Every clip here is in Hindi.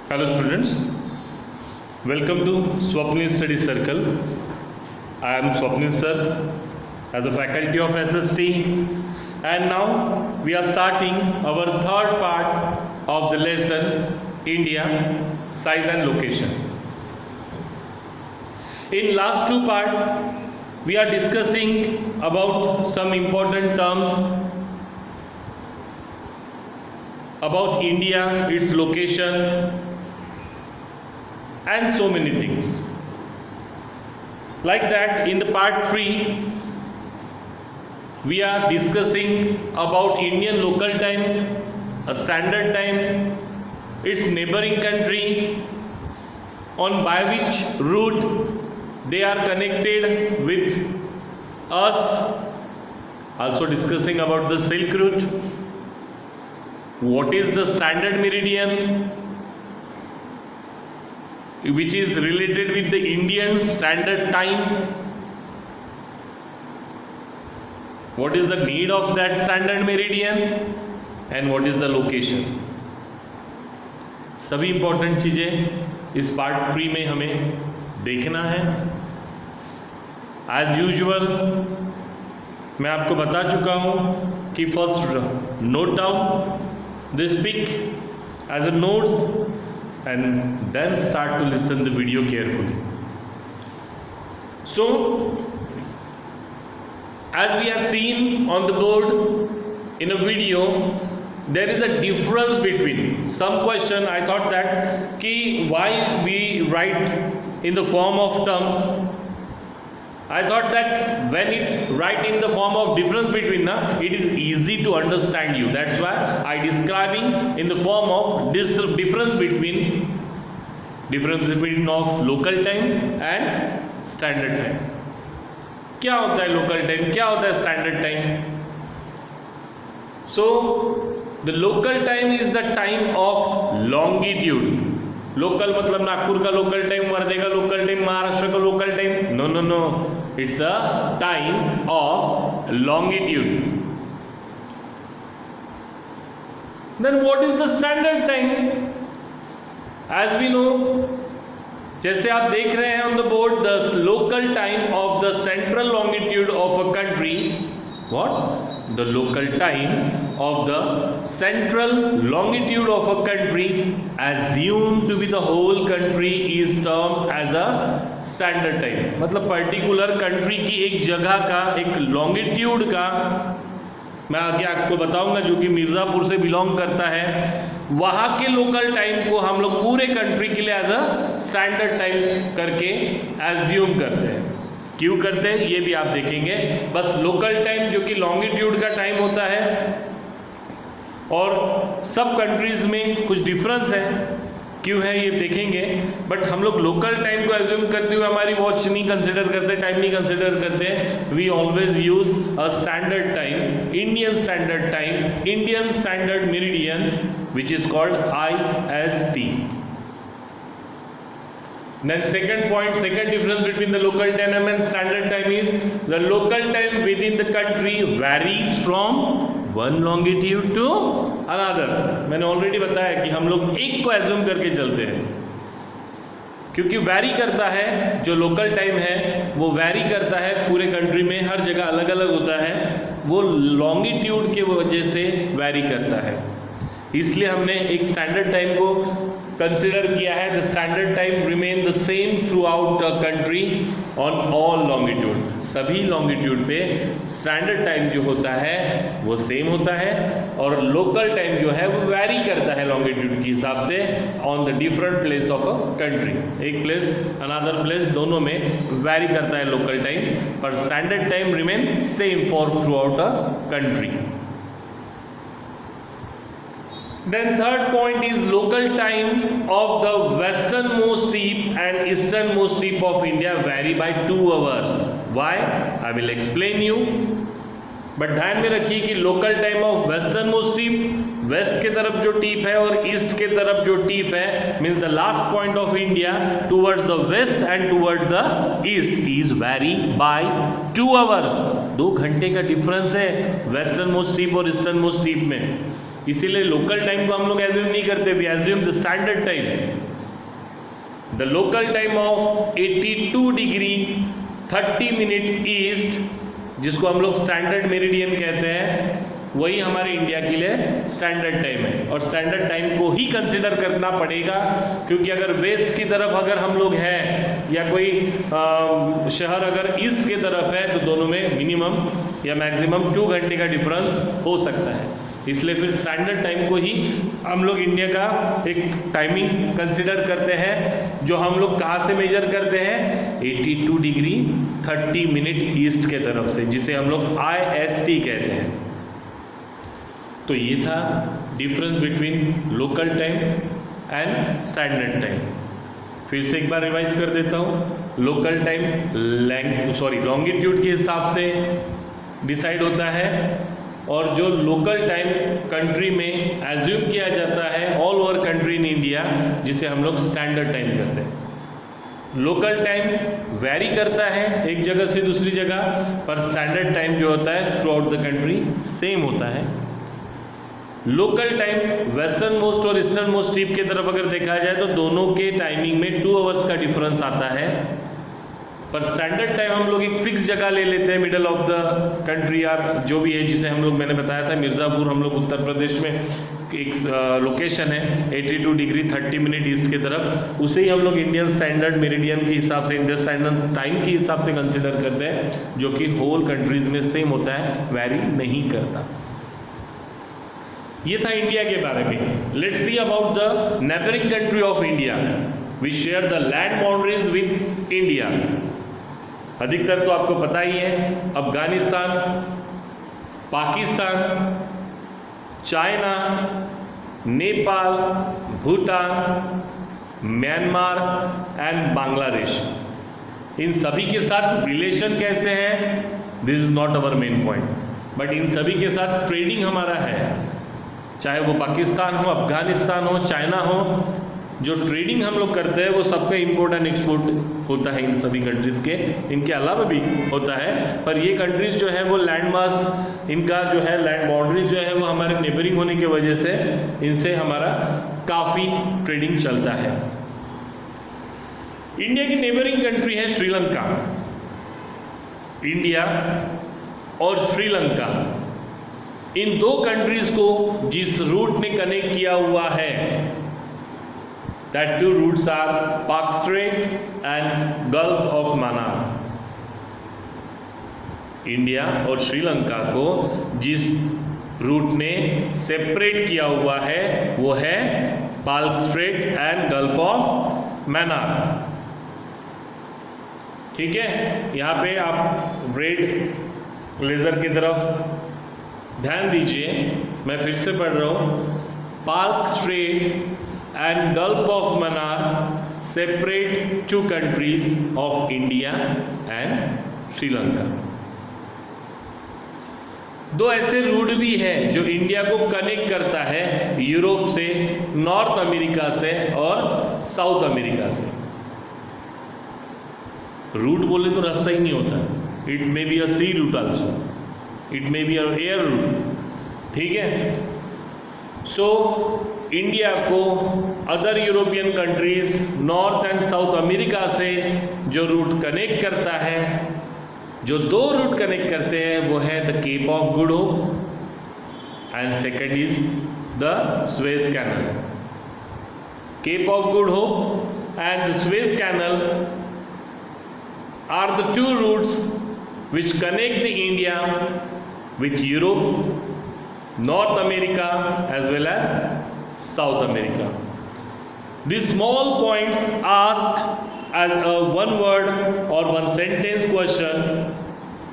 Hello students, welcome to Swapnil Study Circle. I am Swapnil sir as the faculty of SST, and now we are starting our third part of the lesson India, size and location. In last two parts we are discussing about some important terms about India, its location, and so many things. Like that, in the part 3, we are discussing about Indian local time, a standard time, its neighboring country, on by which route they are connected with us. Also discussing about the Silk Route, what is the standard meridian, which is related with the Indian standard time, what is the need of that standard meridian, and what is the location. सभी इंपॉर्टेंट चीज़ें इस पार्ट 3 में हमें देखना है. एज यूजुअल मैं आपको बता चुका हूँ कि first note down this pic as a notes and then start to listen the video carefully. So as we have seen on the board in a video, there is a difference between some question. I thought that ki why we write in the form of terms. I thought that when it write in the form of difference between, it is easy to understand you. That's why I describing in the form of this difference between of local time and standard time. क्या होता है local time, क्या होता है standard time? So the local time is the time of longitude. Local मतलब नागपुर का लोकल टाइम, वर्धे का लोकल टाइम, महाराष्ट्र का local time. No, it's a time of longitude. Then what is the standard time? As we know, जैसे आप देख रहे हैं on the board, the local time of the central longitude of a country. What? The local time of the central longitude of a country assumed to be the whole country is termed as a standard time. मतलब पर्टिकुलर कंट्री की एक जगह का, एक लॉन्गिट्यूड का, मैं आगे आपको बताऊंगा, जो कि मिर्ज़ापुर से बिलोंग करता है, वहाँ के लोकल टाइम को हम लोग पूरे कंट्री के लिए एज अ स्टैंडर्ड टाइम करके एज्यूम करते हैं. क्यों करते हैं ये भी आप देखेंगे. बस लोकल टाइम जो कि लॉन्गिट्यूड का टाइम होता है, और सब कंट्रीज में कुछ डिफरेंस है. क्यों है ये देखेंगे. बट हम लोग लोकल टाइम को एज्यूम करते हुए हमारी वॉच नहीं कंसिडर करते, टाइम नहीं कंसिडर करते. We always use a standard time, Indian standard time, Indian standard meridian, which is called IST. Then second point, second difference between the local time and standard time is the local time within the country varies from one longitude to another. मैंने ऑलरेडी बताया कि हम लोग एक को एज्यूम करके चलते हैं, क्योंकि वैरी करता है. जो लोकल टाइम है वो वैरी करता है पूरे कंट्री में, हर जगह अलग अलग होता है. वो लॉन्गिट्यूड के वजह से वैरी करता है. इसलिए हमने एक स्टैंडर्ड टाइम को कंसिडर किया है. The standard time remain the same through out the country on all longitude. सभी लॉन्गिट्यूड पे स्टैंडर्ड टाइम जो होता है वो सेम होता है, और लोकल टाइम जो है वो वैरी करता है लॉन्गिट्यूड के हिसाब से on the different place of a country. एक प्लेस अनदर प्लेस, दोनों में वैरी करता है लोकल टाइम, पर standard time remain same for through out a country. Then third point is local time of the westernmost tip and easternmost tip of India vary by 2 hours. Why? I will explain you. But ध्यान में रखिए कि local time of westernmost tip, west के तरफ जो टिप है और ईस्ट के तरफ जो टिप है, means the last point of India towards the west and towards the east, is vary by 2 hours. 2 घंटे का डिफरेंस है वेस्टर्न मोस्ट टिप और ईस्टर्न मोस्ट टिप में. इसीलिए लोकल टाइम को हम लोग एज्यूम नहीं करते, we assume the standard time. The local time of 82 degree 30 minute east, जिसको हम लोग स्टैंडर्ड मेरिडियन कहते हैं, वही हमारे इंडिया के लिए स्टैंडर्ड टाइम है। और स्टैंडर्ड टाइम को ही कंसिडर करना पड़ेगा, क्योंकि अगर वेस्ट की तरफ अगर हम लोग हैं या कोई शहर अगर ईस्ट की तरफ है तो दोनों में मिनिमम या मैक्सिमम 2 घंटे का डिफरेंस हो सकता है। इसलिए फिर स्टैंडर्ड टाइम को ही हम लोग इंडिया का एक टाइमिंग कंसिडर करते हैं, जो हम लोग कहाँ से मेजर करते हैं, 82 डिग्री 30 मिनट ईस्ट के तरफ से, जिसे हम लोग IST कहते हैं। तो ये था difference between local time and standard time. फिर से एक बार रिवाइज कर देता हूँ। लोकल टाइम लॉन्गिट्यूड के हिसाब से डिसाइड होता है, और जो लोकल टाइम कंट्री में एज्यूम किया जाता है all over country in India, जिसे हम लोग स्टैंडर्ड टाइम कहते हैं। लोकल टाइम वैरी करता है एक जगह से दूसरी जगह, पर स्टैंडर्ड टाइम जो होता है through out the country same होता है। लोकल टाइम वेस्टर्न मोस्ट और ईस्टर्न मोस्ट टिप की तरफ अगर देखा जाए तो दोनों के टाइमिंग में 2 आवर्स का डिफरेंस आता है, पर स्टैंडर्ड टाइम हम लोग एक फिक्स जगह ले लेते हैं मिडल ऑफ द कंट्री या जो भी है, जिसे हम लोग मैंने बताया था मिर्ज़ापुर, हम लोग उत्तर प्रदेश में एक लोकेशन है 82 डिग्री 30 मिनट ईस्ट की तरफ, उसे ही हम लोग इंडियन स्टैंडर्ड मेरिडियन के हिसाब से, इंडियन स्टैंडर्ड टाइम के हिसाब से कंसिडर करते हैं, जो कि होल कंट्रीज में सेम होता है, वैरी नहीं करता। ये था इंडिया के बारे में। Let's see about the neighbouring country of India we share the land boundaries with India. अधिकतर तो आपको पता ही है, Afghanistan, Pakistan, China, Nepal, Bhutan, Myanmar and Bangladesh, इन सभी के साथ रिलेशन कैसे हैं, this is not our main point, but इन सभी के साथ ट्रेडिंग हमारा है, चाहे वो पाकिस्तान हो, अफगानिस्तान हो, चाइना हो, जो ट्रेडिंग हम लोग करते हैं वो सबका इंपोर्ट एंड एक्सपोर्ट होता है इन सभी कंट्रीज़ के, इनके अलावा भी होता है, पर ये कंट्रीज़ जो है वो लैंड मास, इनका जो है लैंड बाउंड्रीज जो है वो हमारे नेबरिंग होने की वजह से इनसे हमारा काफ़ी ट्रेडिंग चलता है। इंडिया की नेबरिंग कंट्री है श्रीलंका। इंडिया और श्रीलंका, इन 2 कंट्रीज को जिस रूट ने कनेक्ट किया हुआ है, that 2 routes are Park Strait and Gulf of Mannar। India और श्रीलंका को जिस रूट ने सेपरेट किया हुआ है वो है Palk strait and gulf of Mannar. ठीक है, यहाँ पे आप रेड लेजर की तरफ ध्यान दीजिए, मैं फिर से पढ़ रहा हूँ। Park straight and Gulf of Mannar separate 2 countries of India and Sri Lanka। 2 ऐसे रूट भी हैं जो इंडिया को कनेक्ट करता है यूरोप से, नॉर्थ अमेरिका से और साउथ अमेरिका से। रूट बोले तो रास्ता ही नहीं होता, it may be a sea route also, it may be a air route. ठीक है, सो इंडिया को other European countries, north and south America से जो रूट कनेक्ट करता है, जो 2 रूट कनेक्ट करते हैं वो है the Cape of Good Hope and second is the Suez Canal. Cape of Good Hope and the Suez Canal are the 2 routes which connect the India with Europe, North America as well as South America. These small points asked as a one word or one sentence question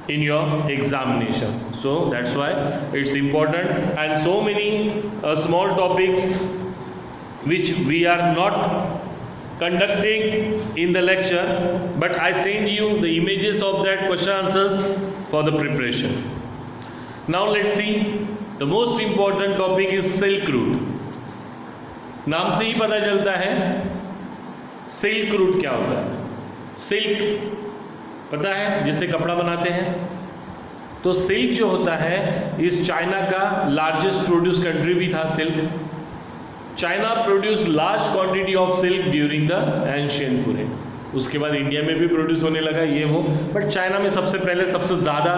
in your examination. So that's why it's important, and so many small topics which we are not conducting in the lecture, but I send you the images of that question answers for the preparation. Now let's see, the most important topic is Silk Route. नाम से ही पता चलता है सिल्क रूट क्या होता है। सिल्क पता है, जिससे कपड़ा बनाते हैं, तो सिल्क जो होता है इस चाइना का लार्जेस्ट प्रोड्यूस कंट्री भी था silk. China produce large quantity of silk during the ancient period. उसके बाद इंडिया में भी प्रोड्यूस होने लगा ये वो, बट चाइना में सबसे पहले सबसे ज़्यादा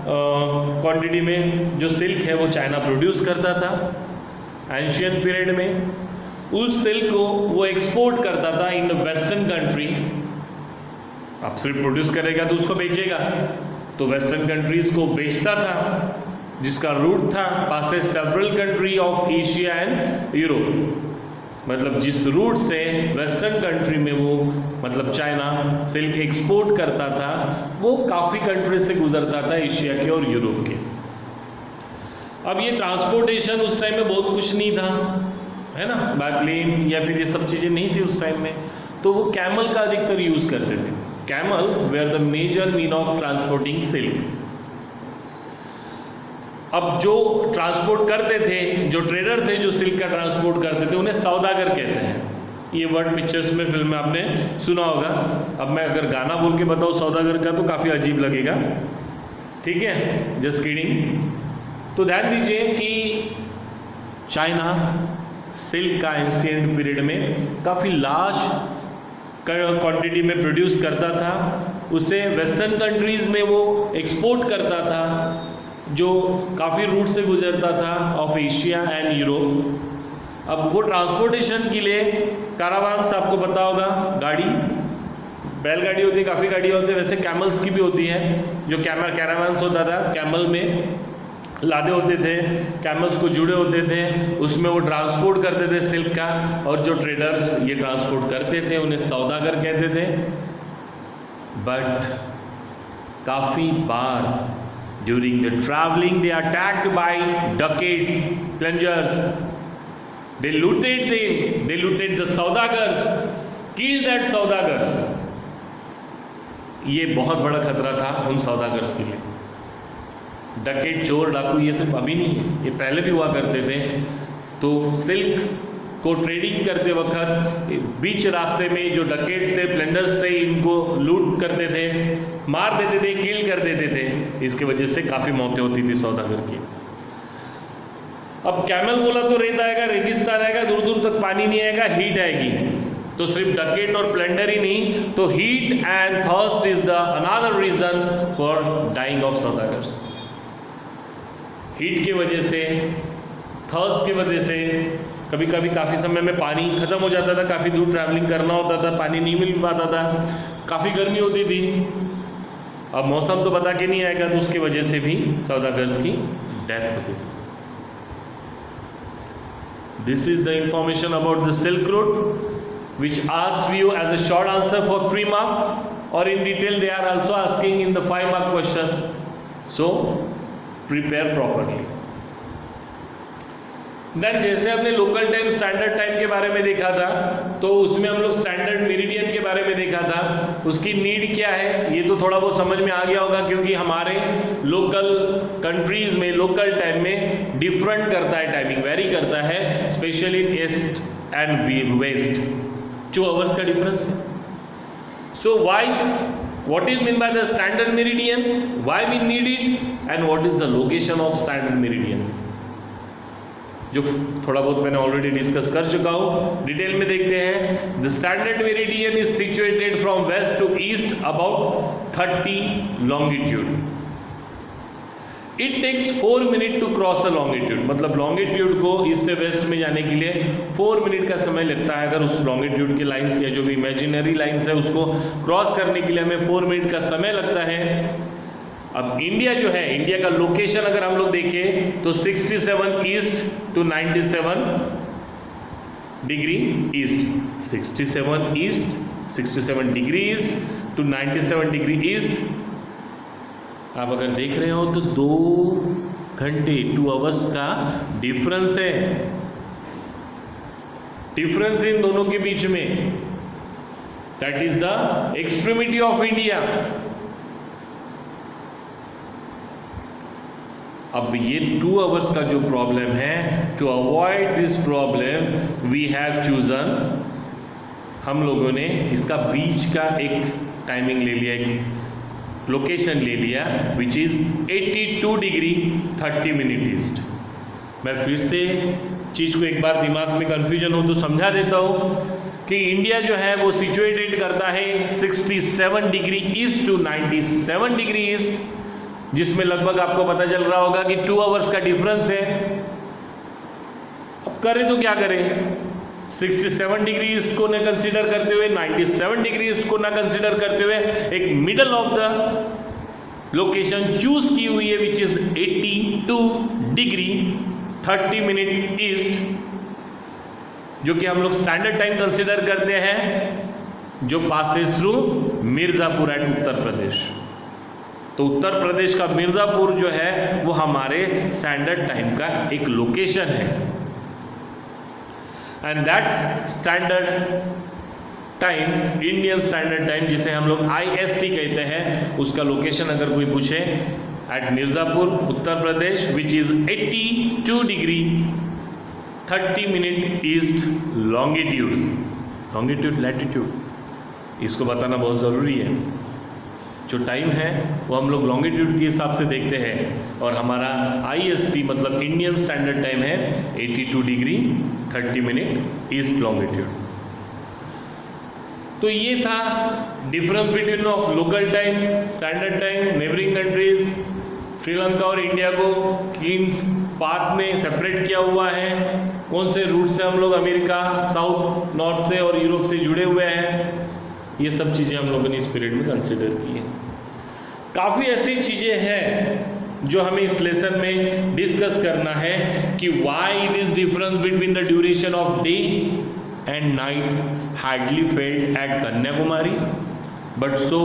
क्वांटिटी में जो सिल्क है वो चाइना प्रोड्यूस करता था एंशिएंट पीरियड में। उस सिल्क को वो एक्सपोर्ट करता था इन वेस्टर्न कंट्री। अब सिर्फ प्रोड्यूस करेगा तो उसको बेचेगा, तो वेस्टर्न कंट्रीज को बेचता था, जिसका रूट था passes several country of Asia and Europe. मतलब जिस रूट से वेस्टर्न कंट्री में वो मतलब चाइना सिल्क एक्सपोर्ट करता था वो काफ़ी कंट्री से गुजरता था, एशिया के और यूरोप के। अब ये ट्रांसपोर्टेशन उस टाइम में बहुत कुछ नहीं था, है ना, बाय प्लेन या फिर ये सब चीज़ें नहीं थी उस टाइम में, तो वो कैमल का अधिकतर यूज़ करते थे। Camel were the major mean of transporting silk. अब जो ट्रांसपोर्ट करते थे, जो ट्रेडर थे जो सिल्क का ट्रांसपोर्ट करते थे, उन्हें सौदागर कहते हैं। ये वर्ड पिक्चर्स में फिल्म में आपने सुना होगा। अब मैं अगर गाना बोल के बताऊँ सौदागर का तो काफ़ी अजीब लगेगा, ठीक है, जस्ट किडिंग। तो ध्यान दीजिए कि चाइना सिल्क का एंशिएंट पीरियड में काफ़ी लार्ज क्वांटिटी में प्रोड्यूस करता था, उसे वेस्टर्न कंट्रीज़ में वो एक्सपोर्ट करता था जो काफ़ी रूट से गुजरता था ऑफ एशिया एंड यूरोप। अब वो ट्रांसपोर्टेशन के लिए कारावांस, आपको पता होगा, गाड़ी, बैलगाड़ी होती है, काफ़ी गाड़ियाँ होती है, वैसे कैमल्स की भी होती है। जो कैरावांस होता था, कैमल में लादे होते थे, कैमल्स को जुड़े होते थे, उसमें वो ट्रांसपोर्ट करते थे सिल्क का, और जो ट्रेडर्स ये ट्रांसपोर्ट करते थे उन्हें सौदागर कहते थे। बट काफ़ी बार during the traveling they are attacked by dacoits, plungers. They looted them, they looted the saudagars, killed that saudagars. ये बहुत बड़ा खतरा था उन सौदागर्स के लिए। डकेट, चोर, डाकू ये सिर्फ अभी नहीं है, ये पहले भी हुआ करते थे। तो सिल्क को ट्रेडिंग करते वक्त बीच रास्ते में जो डकेट्स थे, प्लेंडर्स थे, इनको लूट करते थे, मार देते थे, किल कर देते थे। इसकी वजह से काफ़ी मौतें होती थी सौदागर की। अब कैमल बोला तो रेत आएगा, रेगिस्तान आएगा, दूर दूर तक पानी नहीं आएगा, हीट आएगी। तो सिर्फ डकेट और प्लेंडर ही नहीं, तो heat and thirst is the another reason for dying of सौदागर्स। हीट की वजह से, थर्स्ट की वजह से, कभी कभी काफ़ी समय में पानी ख़त्म हो जाता था, काफ़ी दूर ट्रैवलिंग करना होता था, पानी नहीं मिल पाता था, काफ़ी गर्मी होती थी। अब मौसम तो बता के नहीं आएगा, तो उसकी वजह से भी सौदागर्स की डेथ होती थी। This is the information about the silk route which ask you as a short answer for 3 mark, और in detail they are also asking in the 5 mark question, so prepare properly. Then जैसे हमने लोकल टाइम, स्टैंडर्ड टाइम के बारे में देखा था, तो उसमें हम लोग स्टैंडर्ड मेरिडियन के बारे में देखा था। उसकी नीड क्या है ये तो थोड़ा बहुत समझ में आ गया होगा, क्योंकि हमारे लोकल कंट्रीज में लोकल टाइम में डिफरेंट करता है, टाइमिंग वेरी करता है, specially in east and west 2 hours का डिफरेंस है। So why, what is mean by the standard meridian, why we need it, and what is the location of standard meridian, जो थोड़ा बहुत मैंने ऑलरेडी डिस्कस कर चुका हूँ। डिटेल में देखते हैं। The standard meridian is situated from west to east about 30 longitude. It takes 4 minute to cross a longitude, मतलब लॉन्गिट्यूड को ईस्ट से वेस्ट में जाने के लिए 4 मिनट का समय लगता है। अगर उस लॉन्गिट्यूड की लाइन्स या जो भी इमेजिनरी लाइन्स है उसको क्रॉस करने के लिए हमें 4 मिनट का समय लगता है। अब इंडिया जो है, इंडिया का लोकेशन अगर हम लोग देखें तो 67 east to 97 degree east, 67 east, 67 degree east to 97 degree east. आप अगर देख रहे हो तो 2 घंटे 2 आवर्स का डिफरेंस है, डिफरेंस इन दोनों के बीच में। That is the extremity of India. अब ये 2 आवर्स का जो प्रॉब्लम है, to avoid this problem we have chosen, हम लोगों ने इसका बीच का एक टाइमिंग ले लिया, लोकेशन ले लिया विच इज 82 डिग्री 30 मिनट ईस्ट। मैं फिर से चीज़ को एक बार दिमाग में कंफ्यूजन हो तो समझा देता हूँ कि इंडिया जो है वो सिचुएटेड करता है 67 degree east to 97 degree east, जिसमें लगभग आपको पता चल रहा होगा कि 2 आवर्स का डिफरेंस है। अब करें तो क्या करें, 67 डिग्री ईस्ट को न कंसीडर करते हुए 97 डिग्री ईस्ट को न कंसीडर करते हुए एक middle of the location choose की हुई है विच इज 82 डिग्री 30 मिनट ईस्ट, जो कि हम लोग स्टैंडर्ड टाइम कंसीडर करते हैं, जो passes through Mirzapur eight Uttar Pradesh. तो उत्तर प्रदेश का मिर्जापुर जो है वो हमारे स्टैंडर्ड टाइम का एक लोकेशन है, and that standard time, Indian standard time जिसे हम लोग IST कहते हैं, उसका लोकेशन अगर कोई पूछे at Mirzapur Uttar Pradesh which is 82 degree 30 minute east longitude. Longitude latitude इसको बताना बहुत ज़रूरी है। जो टाइम है वो हम लोग लॉन्गिट्यूड के हिसाब से देखते हैं, और हमारा IST मतलब इंडियन स्टैंडर्ड टाइम है 82 डिग्री 30 मिनट ईस्ट लॉन्गिट्यूड। तो ये था difference between of local time, standard time, neighbouring countries, Sri Lanka और इंडिया को किन पाथ में सेपरेट किया हुआ है, कौन से रूट से हम लोग अमेरिका, साउथ, नॉर्थ से और यूरोप से जुड़े हुए हैं, ये सब चीज़ें हम लोगों ने इस पीरियड में कंसिडर की हैं। काफ़ी ऐसी चीज़ें हैं जो हमें इस लेसन में डिस्कस करना है कि why it is difference between the duration of day and night hardly failed at Kanyakumari but so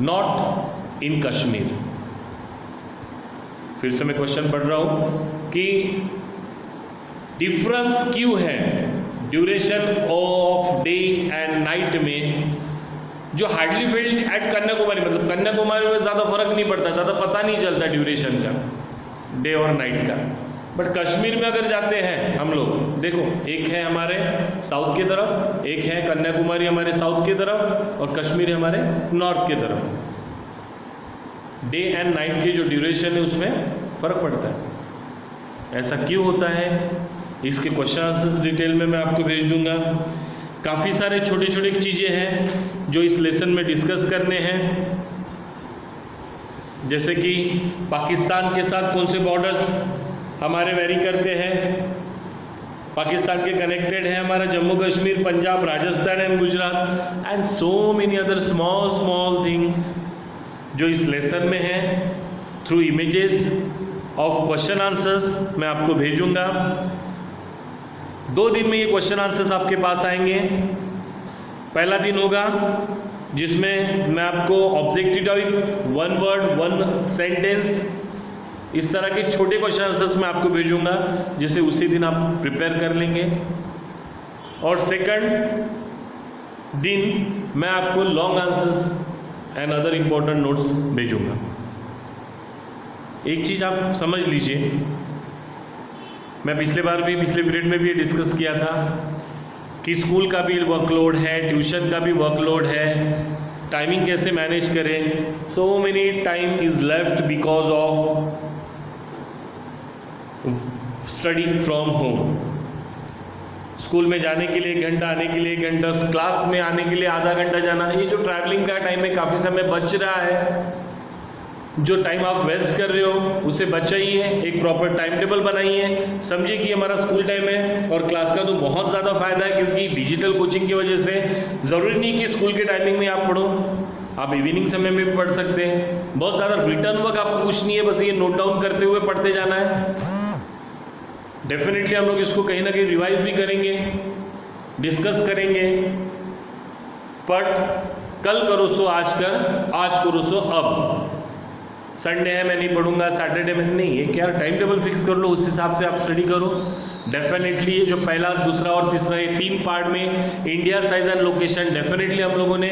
not in Kashmir. फिर से मैं क्वेश्चन पढ़ रहा हूं कि डिफरेंस क्यों है duration of day and night में, जो हार्डली फेल्ड एट कन्याकुमारी, मतलब कन्याकुमारी में ज़्यादा फर्क नहीं पड़ता, ज़्यादा पता नहीं चलता ड्यूरेशन का डे और नाइट का, बट कश्मीर में अगर जाते हैं हम लोग, देखो एक है हमारे साउथ की तरफ, एक है कन्याकुमारी हमारे साउथ की तरफ, और कश्मीर है हमारे नॉर्थ की तरफ। डे एंड नाइट की जो ड्यूरेशन है उसमें फ़र्क पड़ता है। ऐसा क्यों होता है, इसके क्वेश्चन आंसर्स डिटेल में मैं आपको भेज दूंगा। काफ़ी सारे छोटे छोटे चीज़ें हैं जो इस लेसन में डिस्कस करने हैं, जैसे कि पाकिस्तान के साथ कौन से बॉर्डर्स हमारे वेरी करते हैं। पाकिस्तान के कनेक्टेड है हमारा Jammu Kashmir, Punjab, Rajasthan and Gujarat, and so many other small small thing जो इस लेसन में है। Through images of question answers मैं आपको भेजूंगा। 2 दिन में ये क्वेश्चन आंसर्स आपके पास आएंगे। पहला दिन होगा जिसमें मैं आपको ऑब्जेक्टिव टाइप, 1 वर्ड 1 सेंटेंस, इस तरह के छोटे क्वेश्चन आंसर्स मैं आपको भेजूंगा, जिसे उसी दिन आप प्रिपेयर कर लेंगे। और सेकंड दिन मैं आपको long answers and other important notes भेजूंगा। एक चीज़ आप समझ लीजिए, मैं पिछले पीरियड में भी डिस्कस किया था कि स्कूल का भी वर्कलोड है, ट्यूशन का भी वर्कलोड है, टाइमिंग कैसे मैनेज करें। So many time is left because of study from home. School में जाने के लिए 1 घंटा, आने के लिए 1 घंटा, क्लास में आने के लिए आधा घंटा जाना, ये जो ट्रैवलिंग का टाइम है काफ़ी समय बच रहा है। जो टाइम आप वेस्ट कर रहे हो उसे बचाइए, एक प्रॉपर टाइम टेबल बनाइए। समझिए कि हमारा स्कूल टाइम है और क्लास का तो बहुत ज़्यादा फायदा है, क्योंकि डिजिटल कोचिंग की वजह से ज़रूरी नहीं कि स्कूल के टाइमिंग में आप पढ़ो, आप इवनिंग समय में भी पढ़ सकते हैं। बहुत ज़्यादा रिटर्न वर्क आपको कुछ नहीं है, बस ये नोट डाउन करते हुए पढ़ते जाना है। डेफिनेटली हम लोग इसको कहीं ना कहीं रिवाइज भी करेंगे, डिस्कस करेंगे, बट कल करो सो आज कर, आज करो सो अब। संडे है मैं नहीं पढ़ूंगा, सैटरडे में नहीं, ये क्या टाइम टेबल फिक्स कर लो, उस हिसाब से आप स्टडी करो। डेफिनेटली ये जो पहला, दूसरा और तीसरा, ये 3 पार्ट में India size and location, definitely हम लोगों ने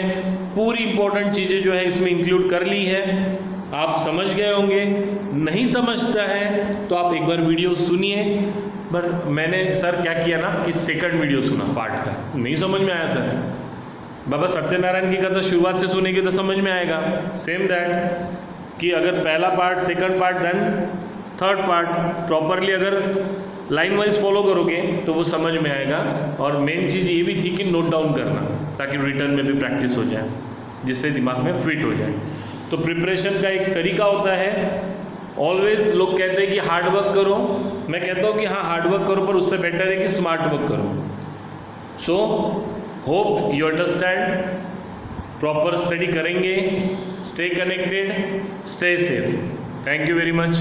पूरी इंपॉर्टेंट चीज़ें जो है इसमें इंक्लूड कर ली है। आप समझ गए होंगे। नहीं समझता है तो आप एक बार वीडियो सुनिए। पर मैंने सर क्या किया ना कि सेकंड वीडियो सुना पार्ट का, नहीं समझ में आया सर, बाबा सत्यनारायण की कथा शुरुआत से सुनेंगे तो समझ में आएगा। सेम दैट कि अगर पहला part, second part, then third part properly अगर लाइन वाइज फॉलो करोगे तो वो समझ में आएगा। और मेन चीज़ ये भी थी कि नोट डाउन करना, ताकि रिटर्न में भी प्रैक्टिस हो जाए, जिससे दिमाग में फिट हो जाए। तो प्रिपरेशन का एक तरीका होता है, ऑलवेज लोग कहते हैं कि हार्ड वर्क करो, मैं कहता हूँ कि हाँ हार्ड वर्क करो, पर उससे बेटर है कि स्मार्ट वर्क करो। So hope you understand, proper study करेंगे, stay connected, stay safe. Thank you very much.